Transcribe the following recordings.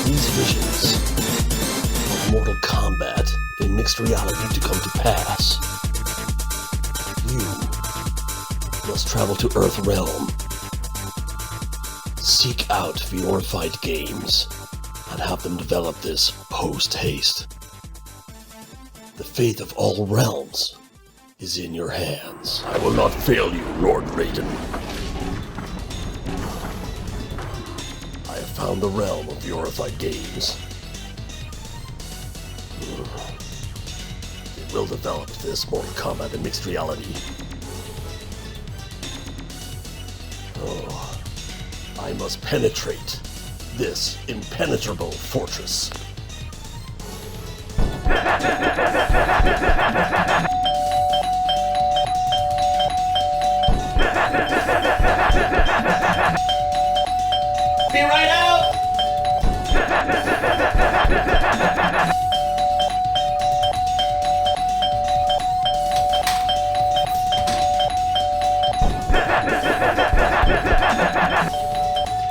These visions of Mortal Kombat in mixed reality to come to pass. You must travel to Earth Realm, seek out VRified Games, and have them develop this post-haste. The fate of all realms is in your hands. I will not fail you, Lord Raiden. I have found the realm of VRified Games. They will develop this Mortal Kombat in mixed reality. Oh, I must penetrate this impenetrable fortress. Be right out!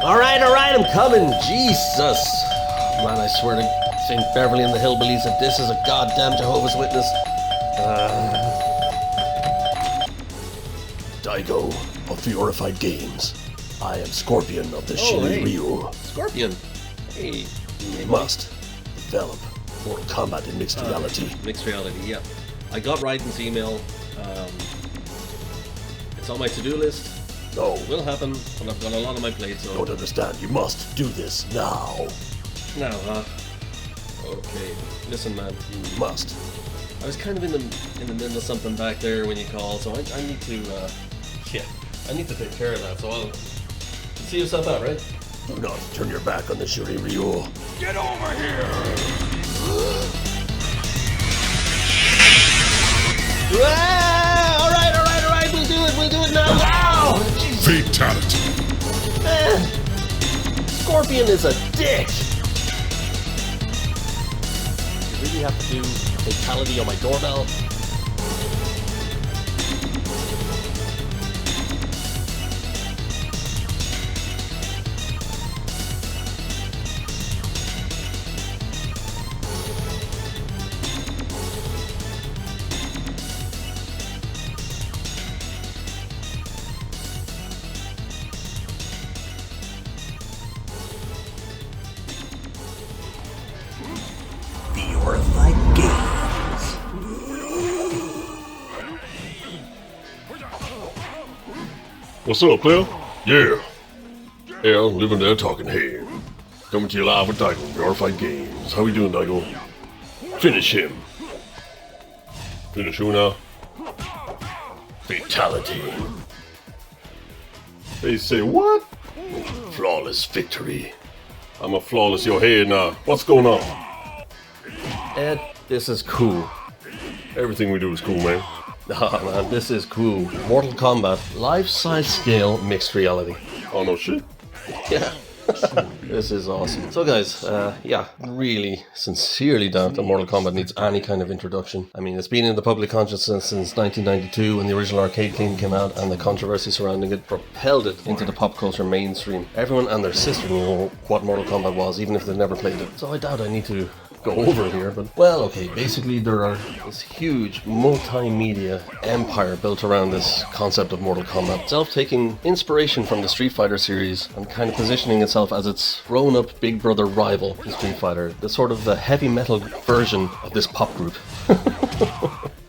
Alright, I'm coming. Jesus. Man, I swear to St. Beverly and the Hillbillies that this is a goddamn Jehovah's Witness. Daigo of VRified Games. I am Scorpion of the Sizzle Reel. Scorpion. Hey. You must develop Mortal Kombat in mixed reality. Mixed reality, yeah. I got Raiden's email. It's on my to-do list. No. It will happen, but I've got a lot on my plate, so... Don't understand. You must do this now. Now, huh? Okay. Listen, man. You must. I was kind of in the middle of something back there when you called, so I need to, I need to take care of that, so I'll... See yourself out, right? Do not turn your back on the Sizzle Reel. Get over here! Alright, we'll do it now. Wow! Fatality. Man, Scorpion is a dick. You really have to do fatality on my doorbell? VRified Games. What's up, player? Yeah, living there, talking here. Coming to you live with Daigo, VRified Games. How we doing, Daigo? Finish him. Finish who now? Fatality. They say what? Flawless victory. I'm a flawless your head now. What's going on? Ed, this is cool. Everything we do is cool, man. Ah, man, this is cool. Mortal Kombat, life-size scale mixed reality. Oh, no shit. Yeah. This is awesome. So guys, really sincerely doubt that Mortal Kombat needs any kind of introduction. I mean, it's been in the public consciousness since 1992 when the original arcade game came out, and the controversy surrounding it propelled it into the pop culture mainstream. Everyone and their sister knew what Mortal Kombat was, even if they'd never played it. So I doubt I need to go over it here, but well, okay, basically there are this huge multimedia empire built around this concept of Mortal Kombat, itself taking inspiration from the Street Fighter series and kind of positioning itself as its grown-up big brother rival to Street Fighter, the sort of the heavy metal version of this pop group.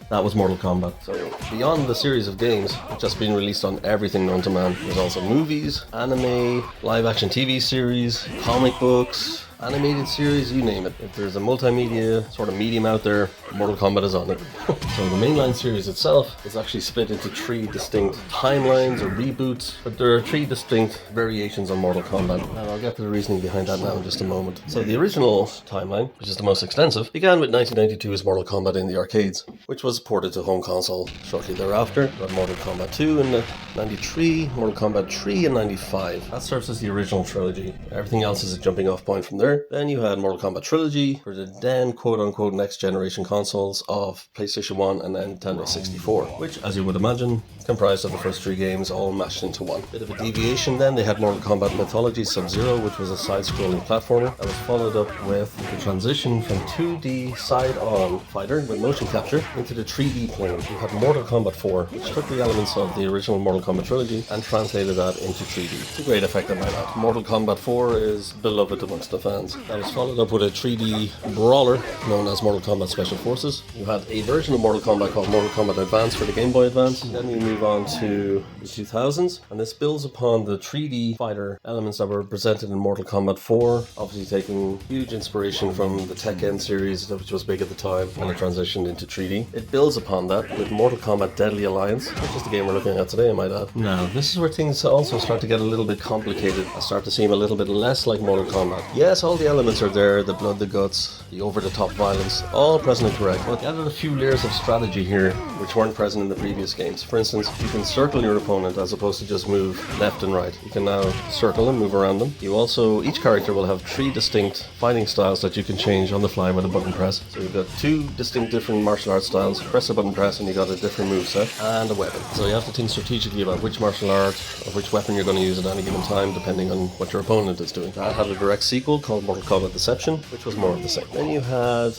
That was Mortal Kombat. So beyond the series of games, just been released on everything known to man, there's also movies, anime, live action TV series, comic books, animated series, you name it. If there's a multimedia sort of medium out there, Mortal Kombat is on it. So the mainline series itself is actually split into 3 distinct timelines or reboots, but there are 3 distinct variations on Mortal Kombat, and I'll get to the reasoning behind that now in just a moment. So the original timeline, which is the most extensive, began with 1992's Mortal Kombat in the arcades, which was ported to home console shortly thereafter. We got Mortal Kombat 2 in 93, Mortal Kombat 3 in 95. That serves as the original trilogy. Everything else is a jumping off point from there. Then you had Mortal Kombat Trilogy for the then quote-unquote next generation consoles of PlayStation 1 and Nintendo 64, which, as you would imagine, comprised of the first 3 games all mashed into one. Bit of a deviation then, they had Mortal Kombat Mythology Sub-Zero, which was a side-scrolling platformer that was followed up with the transition from 2D side-on fighter with motion capture into the 3D plane. You had Mortal Kombat 4, which took the elements of the original Mortal Kombat trilogy and translated that into 3D. It's a great effect, I might add. Mortal Kombat 4 is beloved amongst the fans. That was followed up with a 3D brawler known as Mortal Kombat Special Forces. You had a version of Mortal Kombat called Mortal Kombat Advance for the Game Boy Advance. Then you move on to the 2000s, and this builds upon the 3D fighter elements that were presented in Mortal Kombat 4, obviously taking huge inspiration from the Tekken series, which was big at the time, and it transitioned into 3D. It builds upon that with Mortal Kombat Deadly Alliance, which is the game we're looking at today, I might add. Now, this is where things also start to get a little bit complicated. I start to seem a little bit less like Mortal Kombat. Yes, all the elements are there, the blood, the guts, the over-the-top violence, all present and correct, but they added a few layers of strategy here which weren't present in the previous games. For instance, you can circle your opponent as opposed to just move left and right. You can now circle and move around them. You also, each character will have 3 distinct fighting styles that you can change on the fly with a button press. So you've got 2 distinct different martial arts styles, press a button press and you got a different moveset and a weapon. So you have to think strategically about which martial art or which weapon you're going to use at any given time depending on what your opponent is doing. That had a direct sequel called Mortal Kombat Deception, which was more of the same. Then you had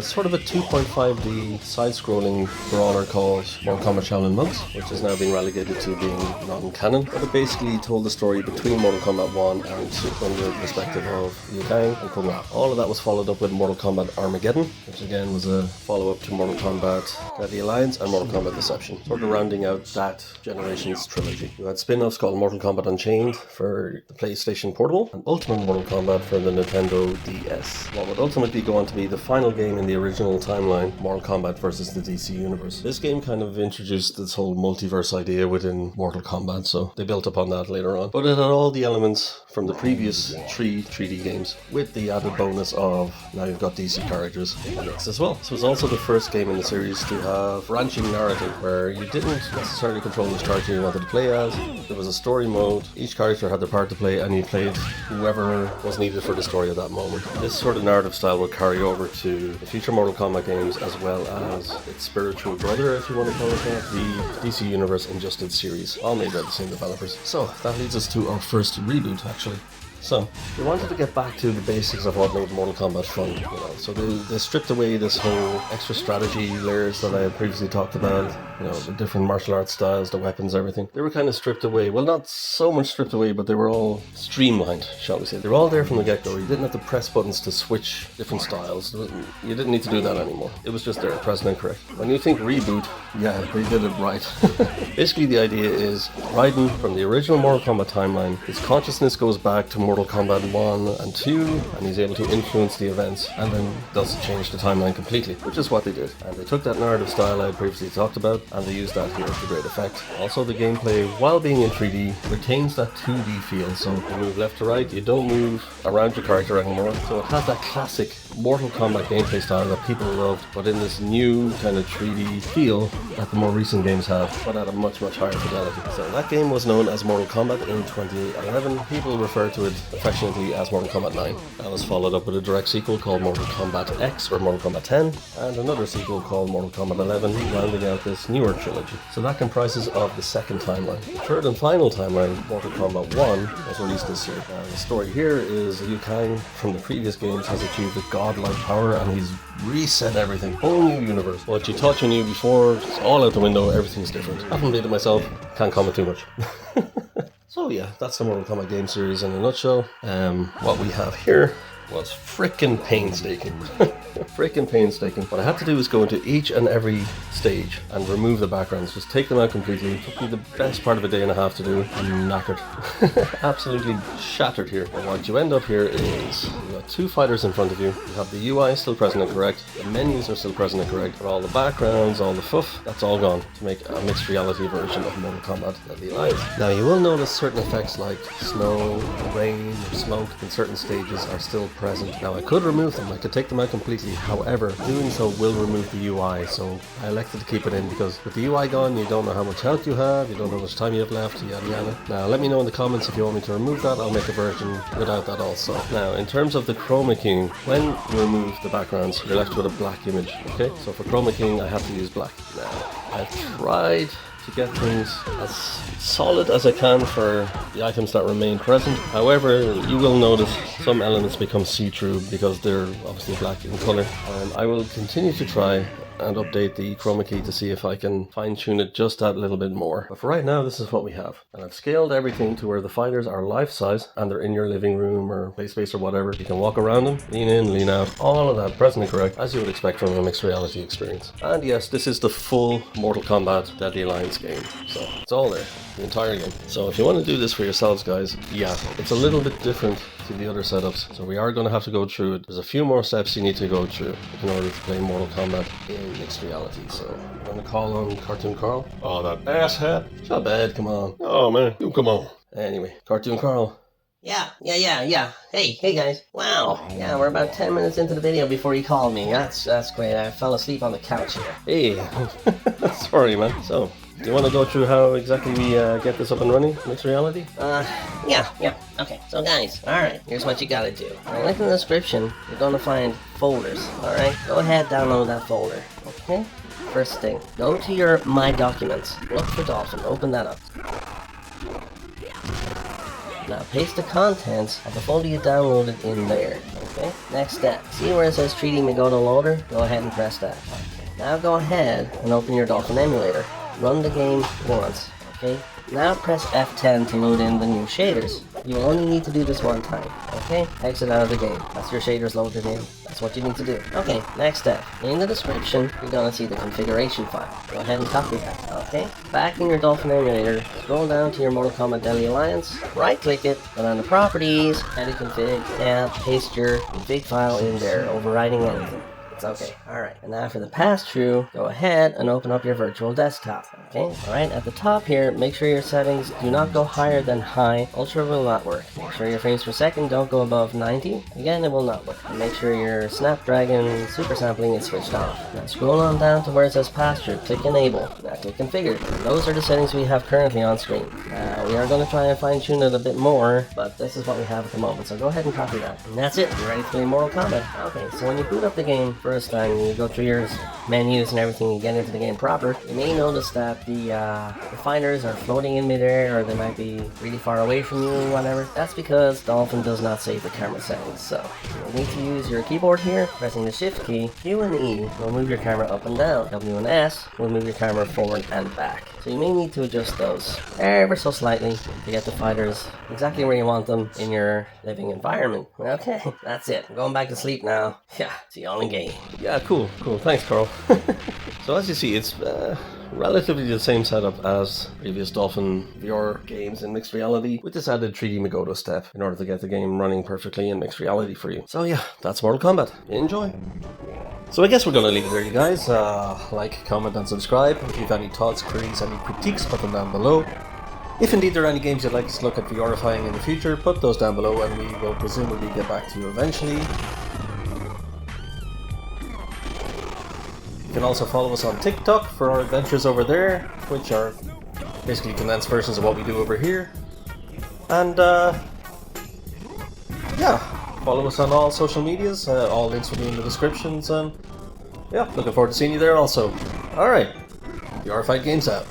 sort of a 2.5D side-scrolling brawler called Mortal Kombat Shaolin Monks, which is now being relegated to being non-canon, but it basically told the story between Mortal Kombat 1 and 2 from the perspective of Liu Kang and Kung Lao. All of that was followed up with Mortal Kombat Armageddon, which again was a follow-up to Mortal Kombat Deadly Alliance and Mortal Kombat Deception, sort of rounding out that generation's trilogy. You had spin-offs called Mortal Kombat Unchained for the PlayStation Portable and Ultimate Mortal Kombat for the Nintendo DS. What would ultimately go on to be the final game in the original timeline, Mortal Kombat versus the DC Universe. This game kind of introduced this whole multiverse idea within Mortal Kombat, so they built upon that later on. But it had all the elements from the previous 3 3D games, with the added bonus of now you've got DC characters in the mix as well. This was also the first game in the series to have branching narrative, where you didn't necessarily control which character you wanted to play as. There was a story mode, each character had their part to play, and you played whoever was needed for the story at that moment. This sort of narrative style will carry over to the future Mortal Kombat games, as well as its spiritual brother, if you want to call it that, the DC Universe Injustice series, all made by the same developers. So that leads us to our first reboot, actually. So, we wanted to get back to the basics of what made Mortal Kombat fun, you know. So they stripped away this whole extra strategy layers that I had previously talked about, you know, the different martial arts styles, the weapons, everything. They were kind of stripped away. Well, not so much stripped away, but they were all streamlined, shall we say. They were all there from the get-go. You didn't have to press buttons to switch different styles. You didn't need to do that anymore. It was just there, present and correct. When you think reboot, yeah, they did it right. Basically, the idea is Raiden, from the original Mortal Kombat timeline, his consciousness goes back to Mortal Kombat 1 and 2, and he's able to influence the events, and then does change the timeline completely, which is what they did. And they took that narrative style I had previously talked about, and they used that here to great effect. Also, the gameplay, while being in 3D, retains that 2D feel, so you move left to right, you don't move around your character anymore, so it has that classic Mortal Kombat gameplay style that people loved, but in this new kind of 3D feel that the more recent games have, but at a much, much higher fidelity. So that game was known as Mortal Kombat in 2011. People refer to it affectionately as Mortal Kombat 9. That was followed up with a direct sequel called Mortal Kombat X, or Mortal Kombat 10, and another sequel called Mortal Kombat 11, rounding out this newer trilogy. So that comprises of the second timeline. The third and final timeline, Mortal Kombat 1, was released this year. The story here is Liu Kang from the previous games has achieved a godlike power, and he's reset everything. Whole new universe. What you thought you knew before, it's all out the window, everything's different. I haven't played it myself, can't comment too much. So yeah, that's the Mortal Kombat game series in a nutshell. What we have here was frickin' painstaking. Frickin' painstaking. What I had to do was go into each and every stage and remove the backgrounds, just take them out completely. It took me the best part of a day and a half to do. I'm knackered. Absolutely shattered here. And what you end up here is you've got two fighters in front of you. You have the UI still present and correct, the menus are still present and correct, but all the backgrounds, all the fluff, that's all gone to make a mixed reality version of Mortal Kombat Deadly Alliance. Now you will notice certain effects like snow, rain, or smoke in certain stages are still present. Now I could remove them, I could take them out completely, however doing so will remove the UI, so I elected to keep it in because with the UI gone you don't know how much health you have, you don't know how much time you have left, yada yada. Now let me know in the comments if you want me to remove that, I'll make a version without that also. Now in terms of the chroma keying, when you remove the backgrounds you're left with a black image, okay? So for chroma keying I have to use black. Now I've tried to get things as solid as I can for the items that remain present. However, you will notice some elements become see-through because they're obviously black in color. I will continue to try and update the chroma key to see if I can fine-tune it just that little bit more. But for right now, this is what we have. And I've scaled everything to where the fighters are life-size and they're in your living room or play space or whatever. You can walk around them, lean in, lean out, all of that present and correct, as you would expect from a mixed reality experience. And yes, this is the full Mortal Kombat Deadly Alliance game. So it's all there, the entire game. So if you want to do this for yourselves, guys, yeah, it's a little bit different to the other setups. So we are going to have to go through it. There's a few more steps you need to go through in order to play Mortal Kombat in mixed reality. So I'm going to call on Cartoon Carl. Oh, that asshat. It's not bad, come on. Oh, man. You come on. Anyway, Cartoon Carl. Yeah. Hey guys. Wow. Yeah, we're about 10 minutes into the video before you called me. That's great. I fell asleep on the couch here. Hey, sorry man. So, do you want to go through how exactly we get this up and running, mixed reality? Yeah. Okay, so guys, alright, here's what you gotta do. Link in the description, you're gonna find folders, alright? Go ahead, download that folder, okay? First thing, go to your My Documents, look for Dolphin, open that up. Now paste the contents of the folder you downloaded in there, okay? Next step, see where it says 3D Magoto Loader? Go ahead and press that. Now go ahead and open your Dolphin emulator. Run the game once, okay? Now press F10 to load in the new shaders. You will only need to do this one time, okay? Exit out of the game. That's your shaders loaded in. That's what you need to do. Okay, next step. In the description, you're gonna see the configuration file. Go ahead and copy that, okay? Back in your Dolphin emulator, scroll down to your Mortal Kombat Deadly Alliance, right click it, go down to Properties, Edit Config, and paste your config file in there, overriding anything. Okay, alright. And now for the pass-through, go ahead and open up your virtual desktop. Okay, alright, at the top here, make sure your settings do not go higher than high. Ultra will not work. Make sure your frames per second don't go above 90. Again, it will not work. And make sure your Snapdragon super sampling is switched off. Now scroll on down to where it says pass-through. Click Enable. Now click Configure. And those are the settings we have currently on screen. Now we are going to try and fine-tune it a bit more, but this is what we have at the moment. So go ahead and copy that. And that's it. You're ready to play Mortal Kombat. Okay, so when you boot up the game, first time you go through your menus and everything, you get into the game proper, you may notice that the fighters are floating in midair, or they might be really far away from you, whatever. That's because Dolphin does not save the camera settings, so you'll need to use your keyboard here, pressing the shift key. Q and E will move your camera up and down. W and S will move your camera forward and back. So you may need to adjust those ever so slightly to get the fighters exactly where you want them in your living environment. Okay, that's it. I'm going back to sleep now. Yeah, it's the only game. Yeah, cool. Thanks, Carl. So as you see, it's relatively the same setup as previous Dolphin VR games in mixed reality, with this added 3D Magoto step in order to get the game running perfectly in mixed reality for you. So yeah, that's Mortal Kombat. Enjoy. So I guess we're going to leave it there, you guys. Like, comment and subscribe. If you have any thoughts, queries, any critiques, put them down below. If indeed there are any games you'd like us to look at VRifying in the future, put those down below and we will presumably get back to you eventually. You can also follow us on TikTok for our adventures over there, which are basically condensed versions of what we do over here. And yeah, follow us on all social medias, all links will be in the descriptions, and yeah, looking forward to seeing you there also. Alright, VRified Games out.